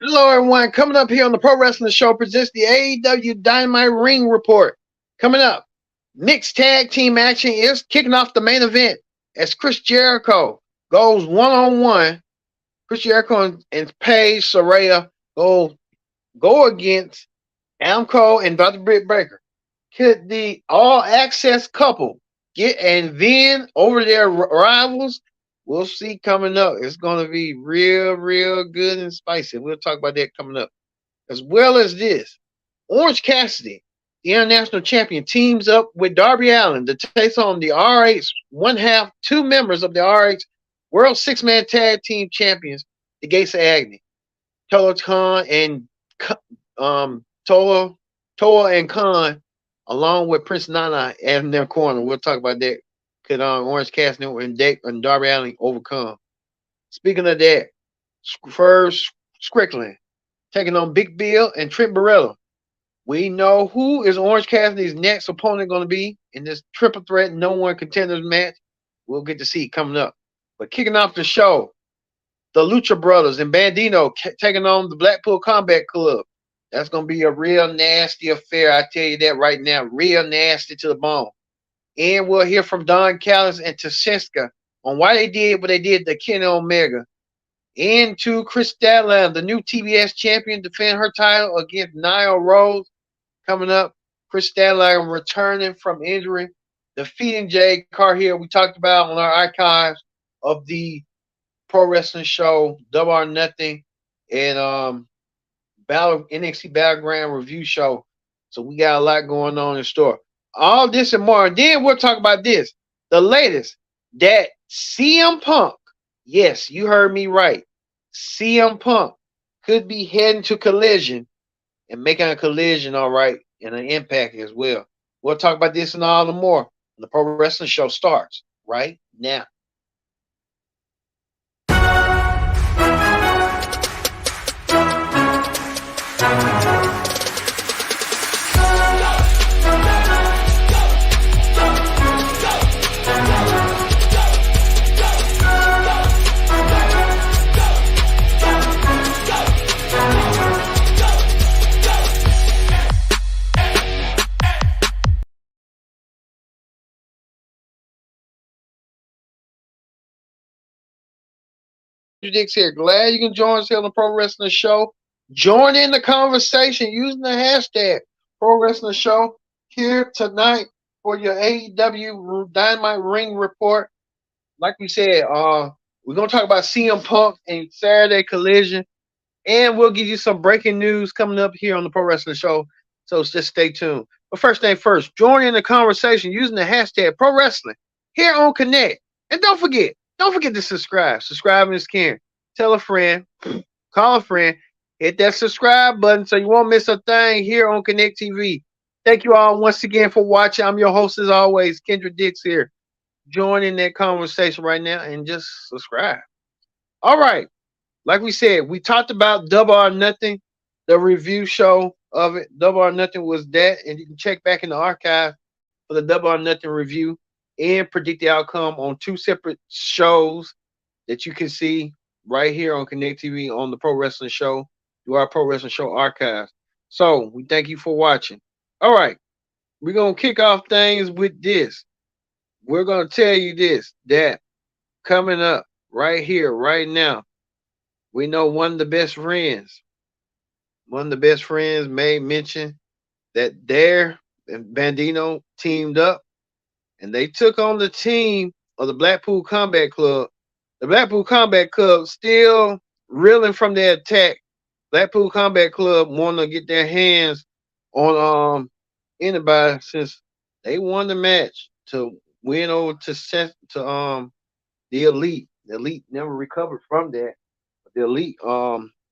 Hello, everyone. Coming up here on the Pro Wrestling Show presents the AEW Dynamite Ring Report. Coming up, mixed tag team action is kicking off the main event as Chris Jericho goes one-on-one. Chris Jericho and Paige Saraya go against Adam Cole and Dr. Britt Baker. Could the all-access couple get and then over their rivals? We'll see coming up. It's going to be real, real good and spicy. We'll talk about that coming up. As well as this, Orange Cassidy, the international champion, teams up with Darby Allin to take on the RH one half, two members of the RH World Six-Man Tag Team Champions, the Gates of Agony. Toa Khan and Toa and Khan, along with Prince Nana in their corner. We'll talk about that. Could Orange Cassidy and Darby Allin overcome? Speaking of that, first Strickland taking on Big Bill and Trent Barrella. We know who is Orange Cassidy's next opponent going to be in this triple threat no one contenders match. We'll get to see coming up. But kicking off the show, the Lucha Brothers and Bandito taking on the Blackpool Combat Club. That's going to be a real nasty affair. I tell you that right now. Real nasty to the bone. And we'll hear from Don Callis and Tashinska on why they did what they did to Kenny Omega. And to Chris Statlander, the new TBS champion, defend her title against Nia Rose. Coming up, Chris Statlander returning from injury, defeating Jade Cargill. We talked about on our archives of the Pro Wrestling Show, Double or Nothing, and NXT Battleground Review Show. So we got a lot going on in store. All this and more. And then we'll talk about this. The latest, that CMPunk, yes, you heard me right, CMPunk could be heading to Collision and making a collision, all right, and an Impact as well. We'll talk about this and all the more. The Pro Wrestling Show starts right now. Dix here. Glad you can join us here on the Pro Wrestling Show. Join in the conversation using the hashtag Pro Wrestling Show here tonight for your AEW Dynamite Ring Report. Like we said, we're going to talk about CM Punk and Saturday Collision, and we'll give you some breaking news coming up here on the Pro Wrestling Show, so just stay tuned. But first thing first, join in the conversation using the hashtag Pro Wrestling here on Connect. And don't forget to subscribe. Subscribing is caring. Tell a friend, call a friend, hit that subscribe button so you won't miss a thing here on Connect TV. Thank you all once again for watching. I'm your host as always, Kendra Dix here. Join in that conversation right now and just subscribe. All right. Like we said, we talked about Double or Nothing, the review show of it. Double or Nothing was that, and you can check back in the archive for the Double or Nothing review and predict the outcome on two separate shows that you can see right here on Connect TV on the Pro Wrestling Show, through our Pro Wrestling Show archives. So we thank you for watching. All right, we're gonna kick off things with this. We're gonna tell you this, that coming up right here, right now, we know one of the best friends made mention that their and Bandito teamed up and they took on the team of the Blackpool Combat Club. The Blackpool Combat Club still reeling from their attack. Blackpool Combat Club want to get their hands on anybody since they won the match to win over to the Elite. The Elite never recovered from that. But the Elite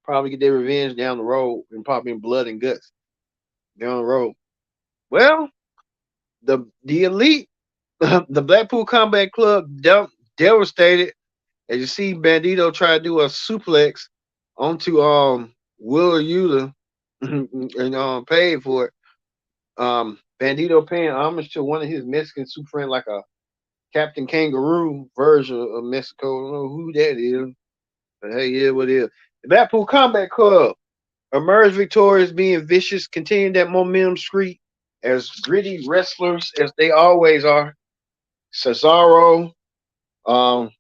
probably get their revenge down the road and probably in blood and guts down the road. Well, the Elite, the Blackpool Combat Club devastated. As you see, Bandito try to do a suplex onto Willa Yuta and paid for it. Bandito paying homage to one of his Mexican super friends, like a Captain Kangaroo version of Mexico. I don't know who that is, but hey, yeah, what it is. The Blackpool Combat Club emerge victorious, being vicious, continuing that momentum streak as gritty wrestlers as they always are. Cesaro, um,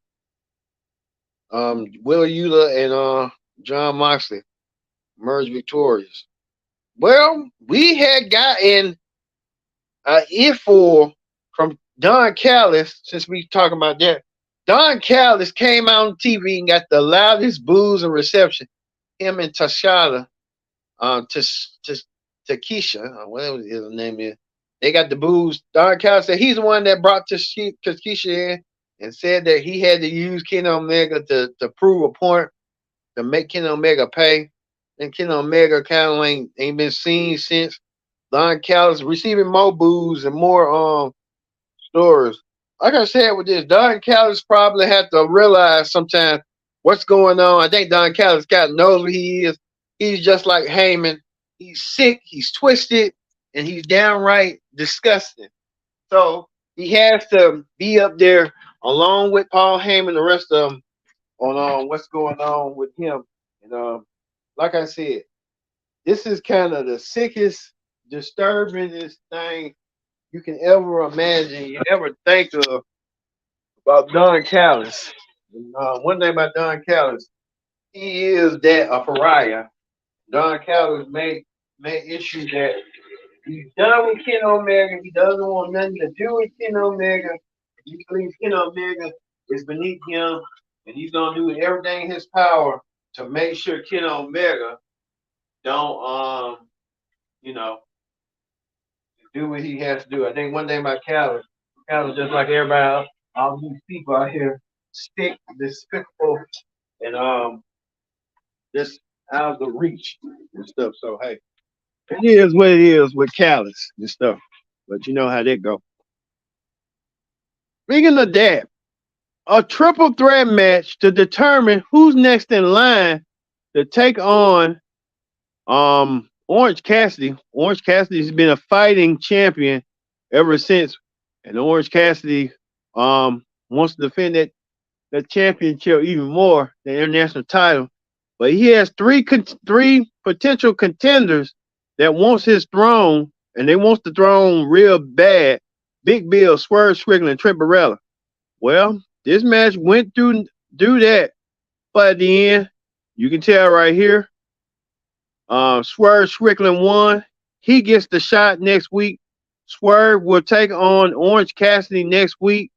Will Yuta, and John Moxley emerge victorious. Well, we had gotten earful from Don Callis since we talking about that. Don Callis came out on TV and got the loudest boos and reception. Him and Tashada, Takesha, whatever his name is, they got the boos. Don Callis said he's the one that brought Takesha in and said that he had to use Kenny Omega to prove a point to make Kenny Omega pay. And Kenny Omega kind of ain't been seen since. Don Callis receiving more boos and more stories. Like I said with this, Don Callis probably had to realize sometimes what's going on. I think Don Callis got knows what he is. He's just like Heyman. He's sick, he's twisted, and he's downright disgusting. So he has to be up there along with Paul Heyman and the rest of them on what's going on with him. And like I said, this is kind of the sickest, disturbingest thing you can ever imagine, you ever think of about Don Callis. And, one thing about Don Callis, he is that a pariah. Don Callis made issues that he's done with Ken Omega. He doesn't want nothing to do with Ken Omega. He believes Ken Omega is beneath him, and he's gonna do everything in his power to make sure Ken Omega don't you know do what he has to do. I think one thing about Callis just like everybody else, all these people out here stick despicable and just out of the reach and stuff. So hey, it is what it is with Callis and stuff. But you know how that go. Speaking of that, a triple threat match to determine who's next in line to take on Orange Cassidy. Orange Cassidy has been a fighting champion ever since, and Orange Cassidy wants to defend that championship even more, the international title. But he has three potential contenders that wants his throne, and they wants the throne real bad. Big Bill, Swerve Strickland, and Trent Barrella. Well, this match went through that, but at the end, you can tell right here, Swerve Strickland won. He gets the shot next week. Swerve will take on Orange Cassidy next week.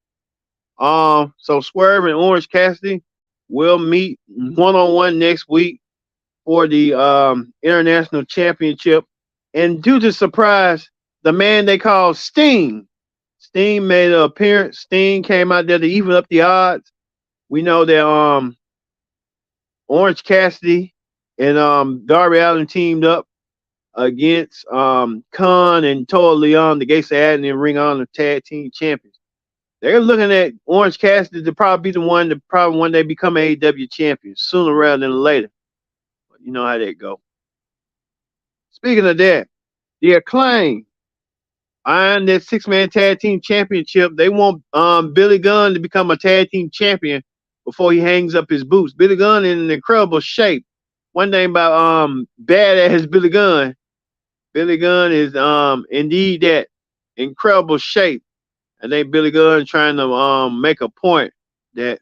So Swerve and Orange Cassidy will meet one-on-one next week for the international championship. And due to surprise, the man they call Sting made an appearance. Sting came out there to even up the odds. We know that Orange Cassidy and Darby Allin teamed up against Khan and Toa Leon, the Gates of Adden and Ring Honor Tag Team Champions. They're looking at Orange Cassidy to probably be the one to probably one day become AEW champion sooner rather than later. But you know how that go. Speaking of that, the Acclaim eyeing that 6-man tag team championship. They want Billy Gunn to become a tag team champion before he hangs up his boots. Billy Gunn in incredible shape. One thing about badass Billy Gunn is indeed that incredible shape. I think Billy Gunn trying to make a point that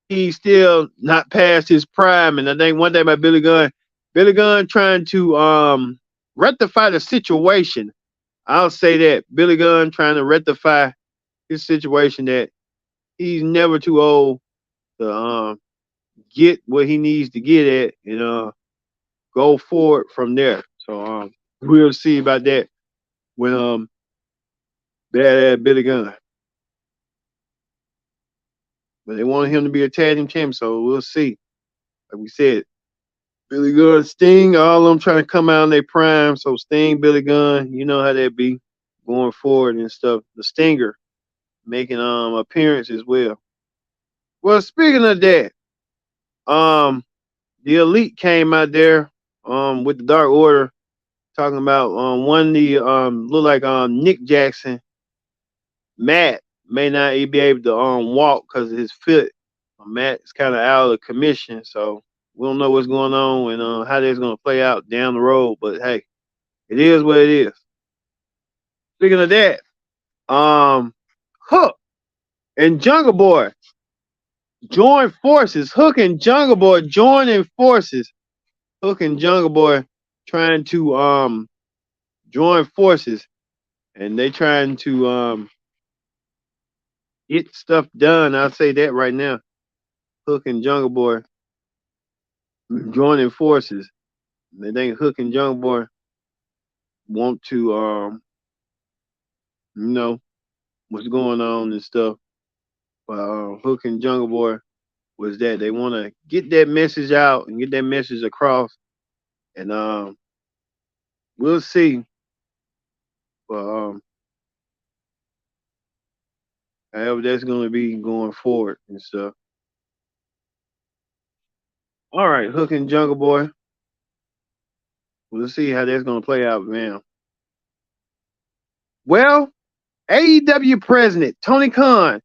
he's still not past his prime. And I think one thing about Billy Gunn trying to rectify the situation. I'll say that Billy Gunn trying to rectify his situation, that he's never too old to get what he needs to get at and go forward from there. So we'll see about that when bad Billy Gunn. But they wanted him to be a tag team champion, so we'll see. Like we said, Billy Gunn, Sting, all of them trying to come out in their prime. So Sting, Billy Gunn, you know how that be going forward and stuff. The Stinger making appearance as well. Well, speaking of that, the Elite came out there with the Dark Order talking about one of the look like Nick Jackson, Matt may not be able to walk because of his foot. Matt's kind of out of commission, so We don't know what's going on and how that's going to play out down the road. But hey, it is what it is. Speaking of that, Hook and Jungle Boy join forces. Hook and Jungle Boy joining forces. Hook and Jungle Boy trying to join forces, and they trying to get stuff done. I'll say that right now. Hook and Jungle Boy joining forces. They think Hook and Jungle Boy want to you know what's going on and stuff. But Hook and Jungle Boy was that they want to get that message out and get that message across, and we'll see. But however that's going to be going forward and stuff. All right, Hook and Jungle Boy. We'll see how that's going to play out, man. Well, AEW president Tony Khan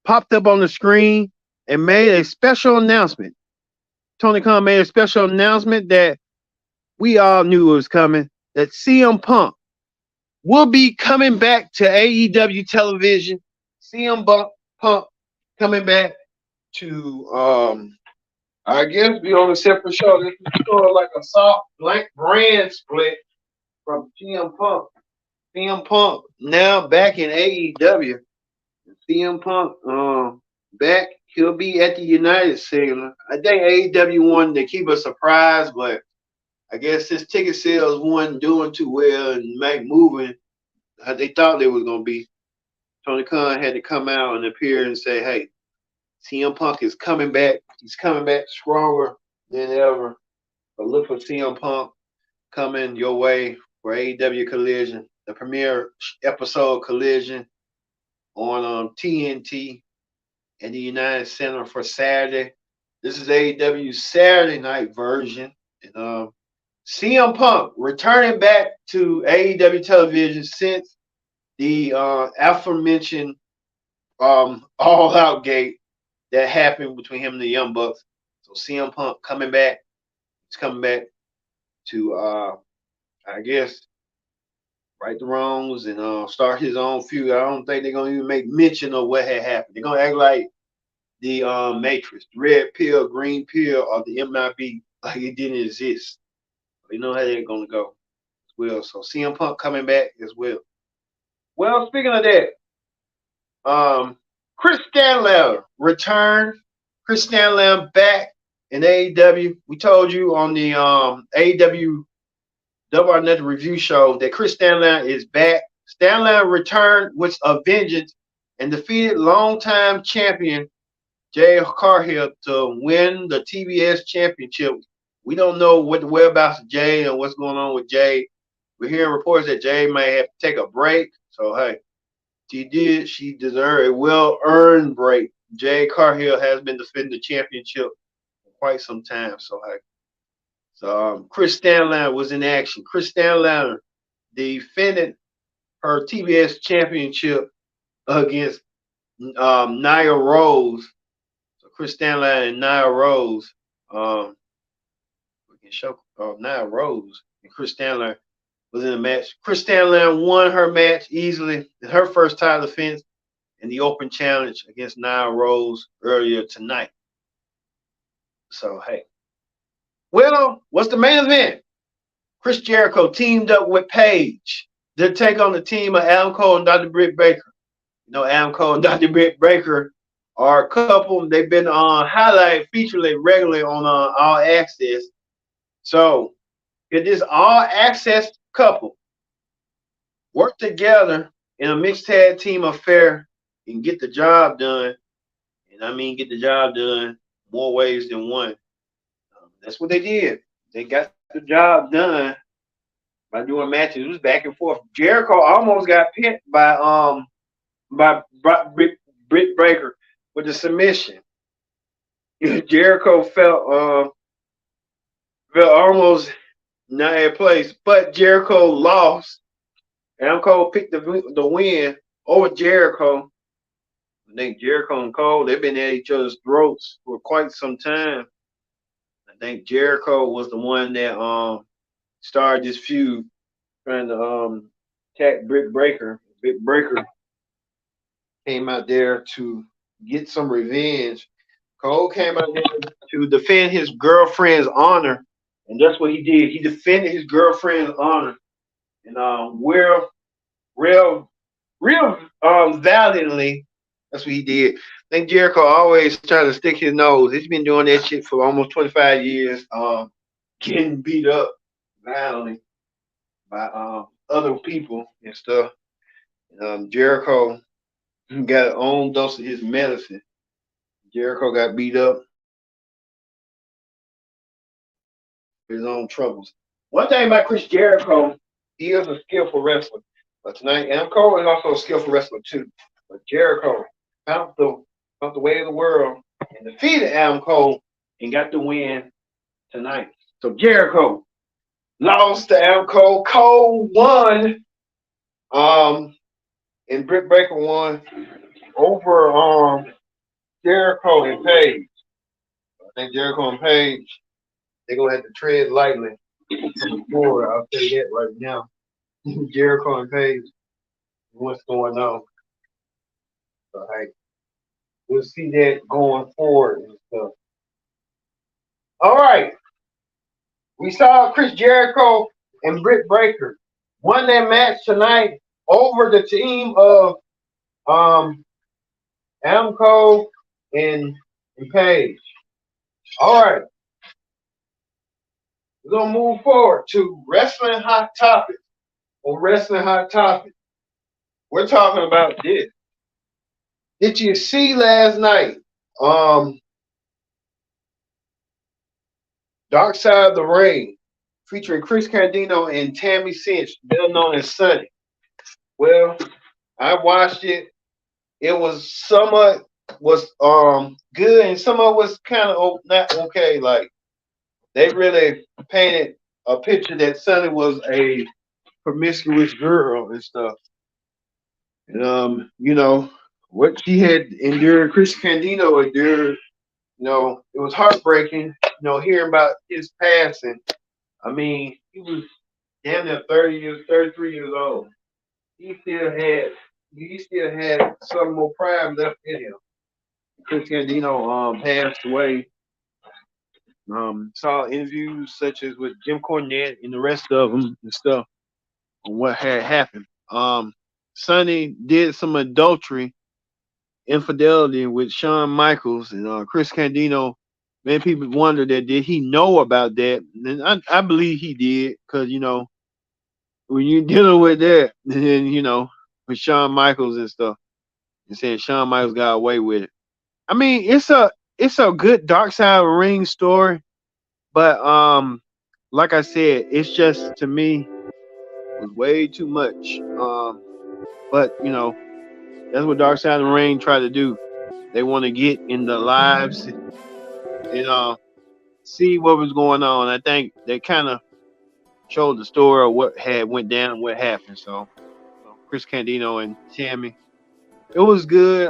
popped up on the screen and made a special announcement. Tony Khan made a special announcement that we all knew it was coming, that CM Punk will be coming back to AEW television. CM Punk coming back to I guess be on a separate show. This is sort of like a soft blank brand split from CM Punk. CM Punk now back in AEW. CM Punk back. He'll be at the United Center. I think AEW wanted to keep a surprise, but I guess his ticket sales wasn't doing too well and make moving how they thought they was gonna be. Tony Khan had to come out and appear and say, "Hey, CM Punk is coming back. He's coming back stronger than ever. But look for CM Punk coming your way for AEW Collision, the premiere episode Collision on TNT in the United Center for Saturday. This is AEW's Saturday night version. And CM Punk returning back to AEW television since the aforementioned all out gate that happened between him and the Young Bucks. So CM Punk coming back. He's coming back to I guess right the wrongs and start his own feud. I don't think they're gonna even make mention of what had happened. They're gonna act like the Matrix, red pill, green pill, or the MIB, like it didn't exist. You know how they're gonna go as well. So CM Punk coming back as well. Well, speaking of that, Chris Stanley returned. Chris Stanley back in AEW. We told you on the AEW Double or Nothing review show that Chris Stanley is back. Stanley returned with a vengeance and defeated longtime champion Jay Carhill to win the TBS championship. We don't know what the whereabouts of Jay and what's going on with Jay. We're hearing reports that Jay may have to take a break. So hey, she deserved a well-earned break. Jay Carhill has been defending the championship for quite some time. So hey. So Chris Stanley was in action. Chris Stanley defended her TBS championship against Nia Rose. So Chris Stanley and Nia Rose, we can show Nia Rose and Chris Stanley was in a match. Chris Stanley won her match easily. Her first title defense in the open challenge against Nia Rose earlier tonight. So hey. Well, what's the main event? Chris Jericho teamed up with Paige to take on the team of Adam Cole and Dr. Britt Baker. You know, Adam Cole and Dr. Britt Baker are a couple. They've been on highlight featured regularly on All Access. So, if this All Access couple work together in a mixed tag team affair and get the job done, and I mean get the job done more ways than one. That's what they did. They got the job done by doing matches. It was back and forth. Jericho almost got pinned by Britt Baker with the submission. Jericho felt almost not in place, but Jericho lost. Adam Cole picked the win over Jericho. I think Jericho and Cole, they've been at each other's throats for quite some time. think Jericho was the one that started this feud, trying to attack Britt Breaker. Britt Breaker came out there to get some revenge. Cole came out there to defend his girlfriend's honor, and that's what he did. He defended his girlfriend's honor, and real valiantly. That's what he did. I think Jericho always trying to stick his nose. He's been doing that shit for almost 25 years. Getting beat up violently by other people and stuff. Jericho got his own dose of his medicine. Jericho got beat up. His own troubles. One thing about Chris Jericho, he is a skillful wrestler. But tonight, Adam Cole is also a skillful wrestler too. But Jericho found the way of the world and defeated Adam Cole and got the win tonight. So Jericho lost to Adam Cole. Cole won. And Britt Baker won over Jericho and Paige. I think Jericho and Paige, they're gonna have to tread lightly forward. I'll tell you that right now. Jericho and Paige, what's going on? So hey, we'll see that going forward and stuff. All right. We saw Chris Jericho and Britt Baker won that match tonight over the team of Adam Cole and Paige. All right. We're going to move forward to Wrestling Hot Topic. On Wrestling Hot Topic, we're talking about this. Did you see last night? Dark Side of the Ring, featuring Chris Candido and Tammy Cinch, better known as Sunny. Well, I watched it. It was somewhat good, and some of it was kind of not okay. Like they really painted a picture that Sunny was a promiscuous girl and stuff. And what she had endured, Chris Candido endured. It was heartbreaking. Hearing about his passing. I mean, he was damn near 33 years old. He still had some more pride left in him. Chris Candido passed away. Saw interviews such as with Jim Cornette and the rest of them and stuff on what had happened. Sonny did some infidelity with Shawn Michaels and Chris Candido. Many people wonder that did he know about that? And I believe he did, because when you're dealing with that, and then with Shawn Michaels and stuff, and saying Shawn Michaels got away with it. I mean, it's a good Dark Side of the Ring story, but like I said, it's just, to me, was way too much. But that's what Dark Side of the Ring try to do. They want to get in the lives and see what was going on. I think they kind of showed the story of what had went down and what happened. So Chris Candido and Tammy, it was good.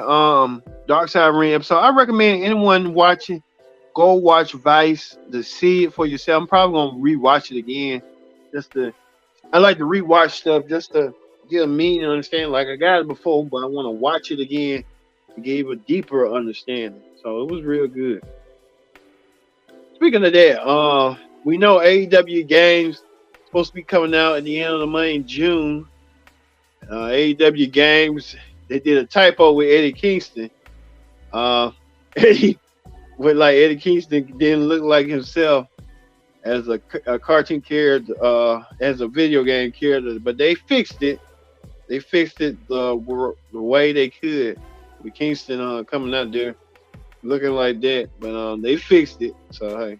Dark Side of the Ring episode. I recommend anyone watching, go watch Vice to see it for yourself. I'm probably gonna rewatch it again. I like to rewatch stuff just to get a meaning and understand. Like I got it before, but I want to watch it again to give a deeper understanding. So it was real good. Speaking of that, we know AEW games supposed to be coming out at the end of the month in June. AEW games, they did a typo with Eddie Kingston. Eddie Kingston didn't look like himself as a cartoon character, as a video game character, but they fixed it. They fixed it the way they could. With Kingston coming out there looking like that, but they fixed it. So hey,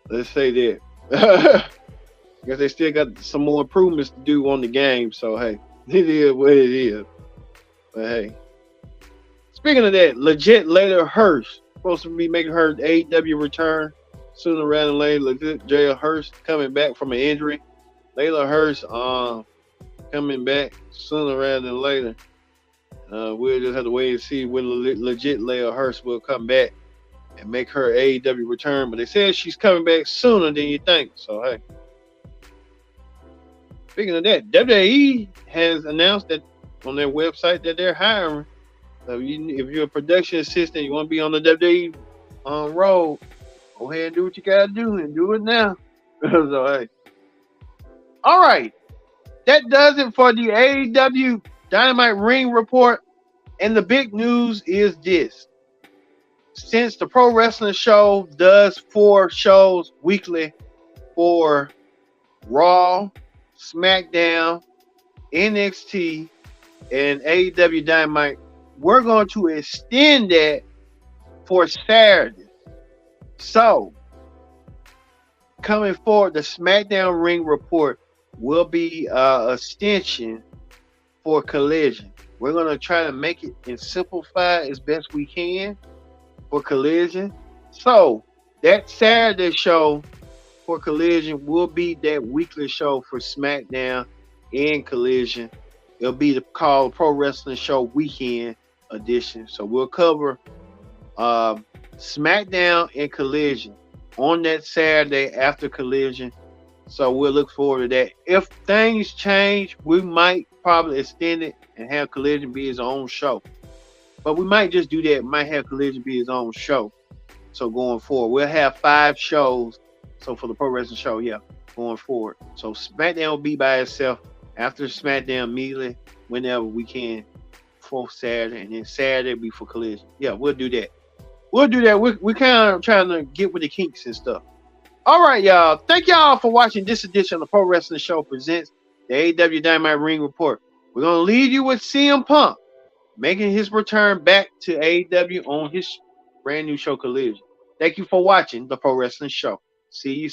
let's say that. I guess they still got some more improvements to do on the game. So hey, it is what it is. But hey, speaking of that, legit Layla Hirsch supposed to be making her AEW return sooner rather than later. Legit Layla Hirsch coming back from an injury. Layla Hirsch coming back sooner rather than later. We'll just have to wait and see when legit Layla Hirsch will come back. and make her AEW return. But they said she's coming back sooner than you think. So hey, speaking of that, WWE has announced that on their website that they're hiring. So if you're a production assistant, you want to be on the WWE road, go ahead and do what you gotta do and do it now. So hey, all right, that does it for the AEW Dynamite Ring Report. And the big news is this: since the Pro Wrestling Show does 4 shows weekly for Raw, SmackDown, NXT, and AEW Dynamite, we're going to extend that for Saturday. So, coming forward, the SmackDown Ring Report will be an extension for Collision. We're going to try to make it and simplify as best we can for Collision. So, that Saturday show for Collision will be that weekly show for SmackDown and Collision. It'll be called Pro Wrestling Show Weekend Edition. So we'll cover SmackDown and Collision on that Saturday after Collision. So we'll look forward to that. If things change, we might probably extend it and have Collision be his own show. But we might just do that. Might have Collision be his own show. So going forward, we'll have 5 shows. So for the Pro Wrestling Show, yeah, going forward. So SmackDown will be by itself. After SmackDown, immediately, whenever we can, for Saturday, and then Saturday be for Collision. Yeah, we'll do that. We're kind of trying to get with the kinks and stuff. All right, y'all. Thank y'all for watching this edition of the Pro Wrestling Show presents the AEW Dynamite Ring Report. We're going to leave you with CM Punk making his return back to AEW on his brand new show, Collision. Thank you for watching the Pro Wrestling Show. See you